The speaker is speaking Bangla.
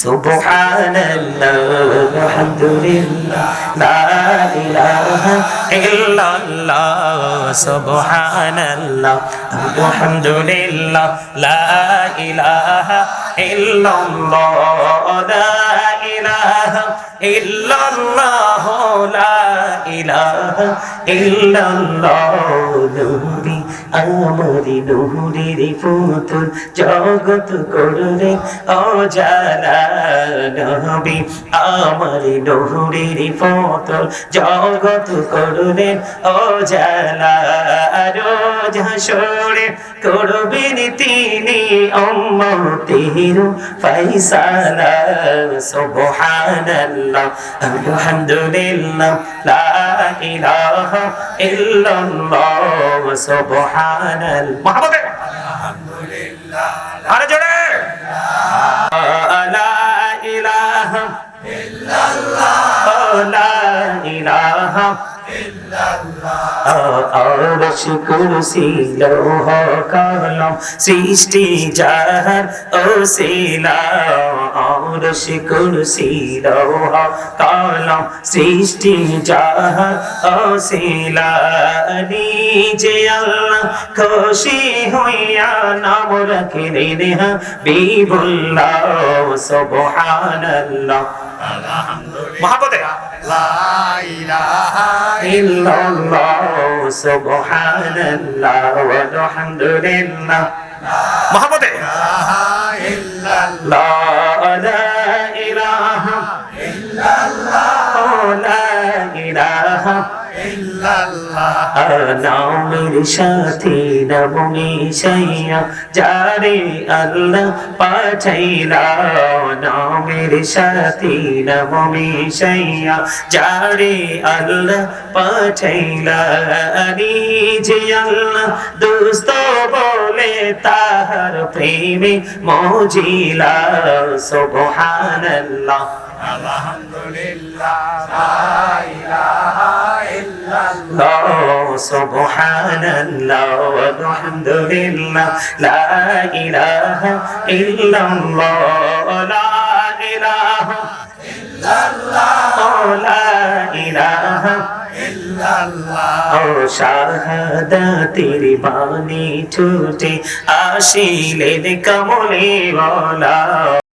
সুবহানাল্লাহ আলহামদুলিল্লাহ লা ইলাহা ইল্লাল্লাহ সুবহানাল্লাহ আলহামদুলিল্লাহ লা ইলাহা ইল্লাল্লাহ লা ইলাহা ইল্লাল্লাহ লা ইলাহা ইল্লাল্লাহ নূরি আমারি নূরের পুতুল জগৎ করলে অজালা নবী আমার নূরের পুতুল জগৎ করলে অজালা রোজ হাসরে করবেন তিনি উম্মতের ফয়সালা সুবহানাল্লাহ আলহামদুলিল্লাহ লা ইলাহা ইল্লাল্লাহ সুবহানাল্লাহ মুহাম্মদ আলহামদুলিল্লাহ আরে জোরে লা ইলাহা ইল্লাল্লাহ লা ইলাহা আরশ কুরসি লৌহ কলম সৃষ্টি যাহার ওসিলা আরশ কুরসি লৌহ কলম সৃষ্টি যাহার ওসিলা নিজে আল্লাহ খুশি হইয়া নাম রাখিলেন হাবিবুল্লাহ সুবহানাল্লাহ আলহামদুলিল্লাহ মুহাম্মদে লা ইলাহা ইল্লাল্লাহ সুবহানাল্লাহ ওয়ালহামদুলিল্লাহ মুহাম্মদে লা ইলাহা ইল্লাল্লাহ লা ইলাহা ইল্লাল্লাহ নামের সাথে নাম মিশাইয়া যারে আল্লাহ পাঠাইলা নামের সাথে নাম মিশাইয়া যারে আল্লাহ পাঠাইলা নিজে আল্লাহ দোস্ত বলে তাহার প্রেমে মজিলা সুবহানাল্লাহ আলহামদুলিল্লাহ লা ইলাহা ইল্লাল্লাহ সুবহানাল্লাহ আলহামদুলিল্লাহ লা ইলাহা ইল্লাল্লাহ লা ইলাহা ইল্লাল্লাহ লা ইলাহা ইল্লাল্লাহ শাহাদাতের বাণী ছুটে আসিলেন কমলে ওয়ালা